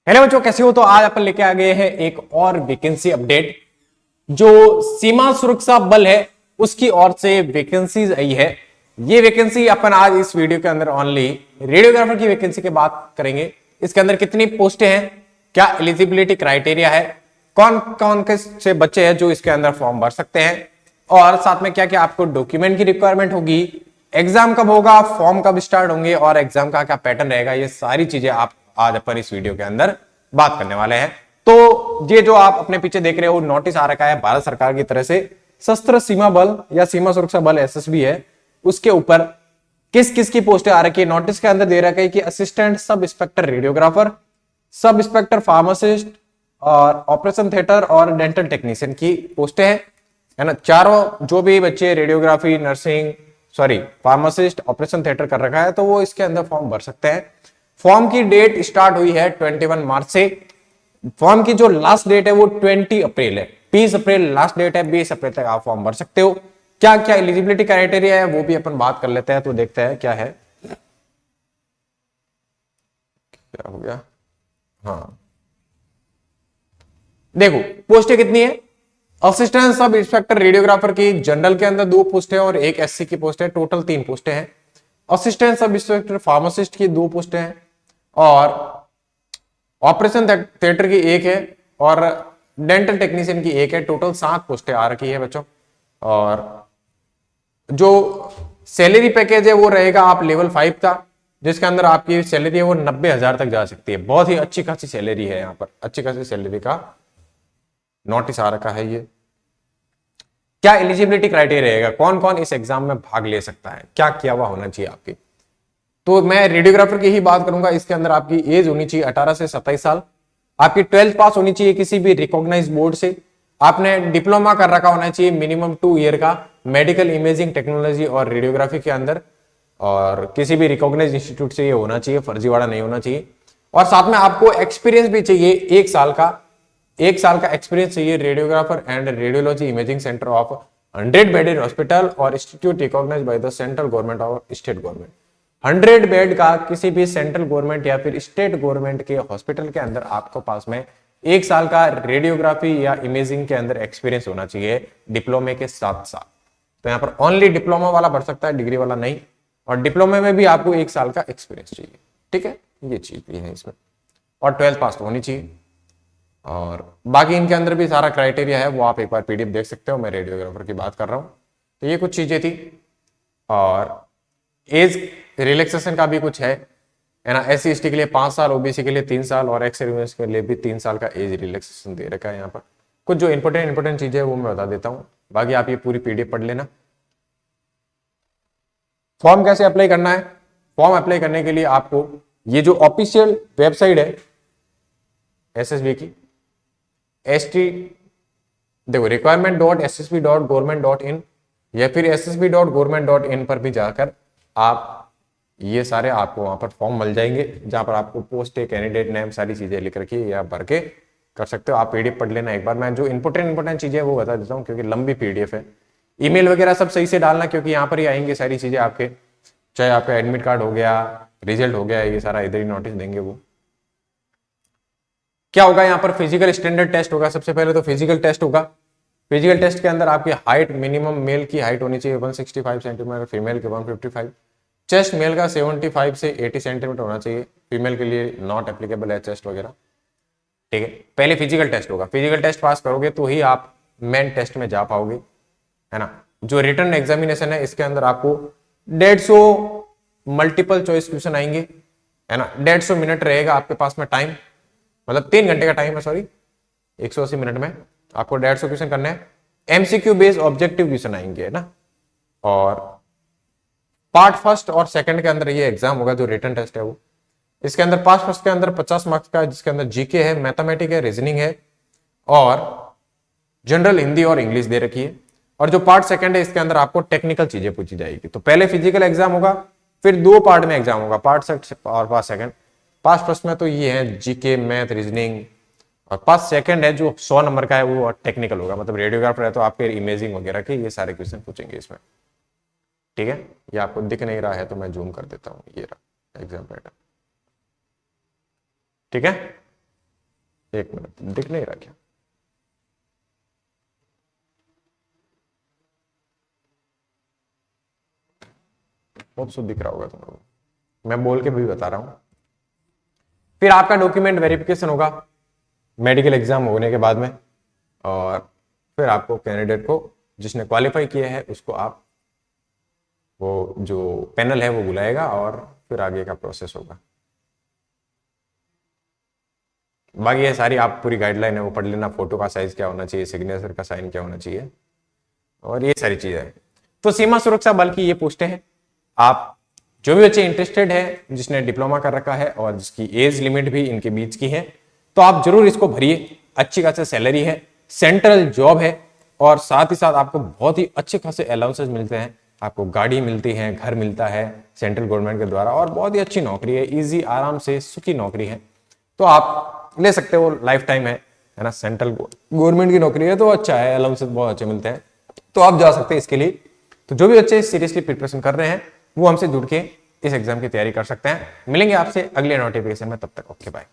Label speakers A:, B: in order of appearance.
A: Hello बच्चों, कैसे हो? तो आज अपन लेके आ गए हैं एक और वैकेंसी अपडेट। जो सीमा सुरक्षा बल है उसकी ओर से वैकेंसीज आई है। ये वैकेंसी अपन आज इस वीडियो के अंदर ओनली रेडियोग्राफर की वैकेंसी की बात करेंगे। इसके अंदर कितनी पोस्टें हैं, क्या एलिजिबिलिटी क्राइटेरिया है, कौन कौन के से बच्चे हैं जो इसके अंदर फॉर्म भर सकते हैं, और साथ में क्या क्या आपको डॉक्यूमेंट की रिक्वायरमेंट होगी, एग्जाम कब होगा, फॉर्म कब स्टार्ट होंगे और एग्जाम का क्या पैटर्न रहेगा। ये सारी चीजें आप आज अपन इस वीडियो के अंदर बात करने वाले हैं। तो ये जो आप अपने पीछे देख रहे हो नोटिस आ रखा है भारत सरकार की तरफ से, सशस्त्र सीमा बल या सीमा सुरक्षा बल एसएसबी है, उसके ऊपर किस किस की पोस्टें आ रखी है। नोटिस के अंदर दे रखा है कि assistant sub inspector radiographer, sub inspector pharmacist और ऑपरेशन थिएटर और डेंटल टेक्नीशियन की पोस्टें हैं, है ना। चारों जो भी बच्चे radiography, nursing, pharmacist, operation theatre कर रखा है तो वो इसके अंदर फॉर्म भर सकते हैं। फॉर्म की डेट स्टार्ट हुई है 21 मार्च से। फॉर्म की जो लास्ट डेट है वो 20 अप्रैल है। 20 अप्रैल लास्ट डेट है, 20 अप्रैल तक आप फॉर्म भर सकते हो। क्या क्या एलिजिबिलिटी क्राइटेरिया है वो भी अपन बात कर लेते हैं। तो देखते हैं क्या है, क्या हो गया। हाँ देखो पोस्टें कितनी है। असिस्टेंट सब इंस्पेक्टर रेडियोग्राफर की जनरल के अंदर 2 पोस्ट है और एक एससी की पोस्ट है, टोटल 3 पोस्टें हैं। असिस्टेंट सब इंस्पेक्टर फार्मासिस्ट की 2 पोस्टें हैं और ऑपरेशन थिएटर की 1 है और डेंटल टेक्नीशियन की 1 है। टोटल 7 पोस्टें आ रखी है बच्चों। और जो सैलरी पैकेज है वो रहेगा आप लेवल 5 का, जिसके अंदर आपकी सैलरी है वो 90,000 तक जा सकती है। बहुत ही अच्छी खासी सैलरी है, यहाँ पर अच्छी खासी सैलरी का नोटिस आ रखा है ये। क्या एलिजिबिलिटी क्राइटेरिया रहेगा, कौन कौन इस एग्जाम में भाग ले सकता है, क्या किया हुआ होना चाहिए आपकी। तो मैं रेडियोग्राफर की ही बात करूंगा। इसके अंदर आपकी एज होनी चाहिए 18 से 27 साल। आपकी 12th पास होनी चाहिए किसी भी रिकॉग्नाइज बोर्ड से। आपने डिप्लोमा कर रखा होना चाहिए मिनिमम 2 ईयर का मेडिकल इमेजिंग टेक्नोलॉजी और रेडियोग्राफी के अंदर, और किसी भी रिकॉग्नाइज इंस्टीट्यूट से ये होना चाहिए, फर्जीवाड़ा नहीं होना चाहिए। और साथ में आपको एक्सपीरियंस भी चाहिए 1 साल का एक्सपीरियंस चाहिए radiographer and radiology imaging centre of 100 bedded hospital और institute recognised by the central government और स्टेट गवर्नमेंट। 100 बेड का किसी भी सेंट्रल गवर्नमेंट या फिर स्टेट गवर्नमेंट के हॉस्पिटल के अंदर आपको पास में 1 साल का रेडियोग्राफी या इमेजिंग के अंदर एक्सपीरियंस होना चाहिए डिप्लोमे के साथ साथ। तो यहाँ पर ओनली डिप्लोमा वाला भर सकता है, डिग्री वाला नहीं। और डिप्लोमे में भी आपको 1 साल का एक्सपीरियंस चाहिए, ठीक है। ये चीज भी है इसमें, और 12th पास होनी चाहिए। और बाकी इनके अंदर भी सारा क्राइटेरिया है, वो आप एक बार पीडीएफ देख सकते हो। मैं रेडियोग्राफर की बात कर रहा हूं। तो ये कुछ चीजें थी। और एज रिलैक्सेशन का भी कुछ है ना। एससी एसटी के लिए 5 साल, ओबीसी के लिए 3 साल और एक्स सर्विस के लिए भी 3 साल का एज रिलैक्सेशन दे रखा है। यहाँ पर कुछ जो इंपोर्टेंट चीजें है वो मैं बता देता हूँ, बाकी आप ये पूरी पीडीएफ पढ़ लेना। फॉर्म कैसे अप्लाई करना है? फॉर्म अप्लाई करने के लिए आपको ये जो ऑफिशियल वेबसाइट है एसएसबी की, एसटी देखो requirement.ssb.government.in या फिर ssb.government.in पर भी जाकर आप ये सारे आपको वहां पर फॉर्म मिल जाएंगे, जहां पर आपको पोस्ट, कैंडिडेट नेम, सारी चीजें लिख रखी है या भर के कर सकते हो। आप पीडीएफ पढ़ लेना एक बार। मैं जो इंपोर्टेंट चीजें वो बता देता हूँ क्योंकि लंबी पीडीएफ है। ईमेल वगैरह सब सही से डालना क्योंकि यहाँ पर ही आएंगे सारी चीजें आपके, चाहे आपका एडमिट कार्ड हो गया, रिजल्ट हो गया, ये सारा इधर ही नोटिस देंगे वो। क्या होगा यहाँ पर, फिजिकल स्टैंडर्ड टेस्ट होगा। सबसे पहले तो फिजिकल टेस्ट होगा। फिजिकल टेस्ट के अंदर आपकी हाइट, मिनिमम मेल की हाइट होनी चाहिए 165 सेंटीमीटर, फीमेल के 155। चेस्ट मेल का 75 से 80 सेंटीमीटर होना चाहिए, फीमेल के लिए नॉट एप्लीकेबल है चेस्ट वगैरह, ठीक है। पहले फिजिकल टेस्ट होगा। फिजिकल टेस्ट पास करोगे तो ही आप मेन टेस्ट में जा पाओगे, है ना। जो रिटर्न एग्जामिनेशन है इसके अंदर आपको 150 मल्टीपल चॉइस क्वेश्चन आएंगे, है ना। 150 मिनट रहेगा आपके पास में टाइम, मतलब 3 घंटे का टाइम है, सॉरी 180 मिनट में आपको 150 क्वेश्चन करने हैं। एमसीक्यू बेस्ड ऑब्जेक्टिव क्वेश्चन आएंगे, है ना। और पार्ट फर्स्ट और सेकंड के अंदर ये एग्जाम होगा जो रिटन टेस्ट है वो। इसके अंदर पार्ट फर्स्ट के अंदर 50 मार्क्स का, जिसके अंदर जीके है, मैथमेटिक्स है, रीजनिंग है और जनरल हिंदी और इंग्लिश दे रखी है। और जो पार्ट सेकंड है इसके अंदर आपको टेक्निकल चीजें पूछी जाएगी। तो पहले फिजिकल एग्जाम होगा, फिर 2 पार्ट में एग्जाम होगा, पार्ट फर्स्ट और पार्ट सेकंड। पार्ट फर्स्ट में तो ये है जीके, मैथ, रीजनिंग, और पार्ट सेकंड है जो 100 नंबर का है वो टेक्निकल होगा, मतलब रेडियोग्राफर है तो आपके इमेजिंग वगैरह के ये सारे क्वेश्चन पूछेंगे इसमें, ठीक है। ये आपको दिख नहीं रहा है तो मैं जूम कर देता हूं, ये रहा एग्जाम पैटर्न, ठीक है। एक मिनट, दिख नहीं रहा क्या? बहुत शुद्ध दिख रहा होगा तुम लोगों, मैं बोल के भी बता रहा हूं। फिर आपका डॉक्यूमेंट वेरिफिकेशन होगा मेडिकल एग्जाम होने के बाद में, और फिर आपको कैंडिडेट को जिसने क्वालिफाई किया है उसको आप वो जो पैनल है वो बुलाएगा और फिर आगे का प्रोसेस होगा। बाकी ये सारी आप पूरी गाइडलाइन है वो पढ़ लेना, फोटो का साइज क्या होना चाहिए, सिग्नेचर का साइन क्या होना चाहिए, और ये सारी चीजें हैं। तो सीमा सुरक्षा बल की ये पोस्टें हैं। आप जो भी बच्चे इंटरेस्टेड है, जिसने डिप्लोमा कर रखा है और जिसकी एज लिमिट भी इनके बीच की है, तो आप जरूर इसको भरिए। अच्छी खासी सैलरी है, सेंट्रल जॉब है, और साथ ही साथ आपको बहुत ही अच्छे खासे अलाउंसेस मिलते हैं, आपको गाड़ी मिलती है, घर मिलता है सेंट्रल गवर्नमेंट के द्वारा, और बहुत ही अच्छी नौकरी है, इजी आराम से सुखी नौकरी है। तो आप ले सकते हो, लाइफ टाइम है ना, सेंट्रल गवर्नमेंट की नौकरी है तो अच्छा है, अलाउंसेस बहुत अच्छे मिलते हैं, तो आप जा सकते हैं इसके लिए। तो जो भी बच्चे सीरियसली प्रिपरेशन कर रहे हैं वो हमसे जुड़ के इस एग्जाम की तैयारी कर सकते हैं। मिलेंगे आपसे अगले नोटिफिकेशन में, तब तक ओके बाय।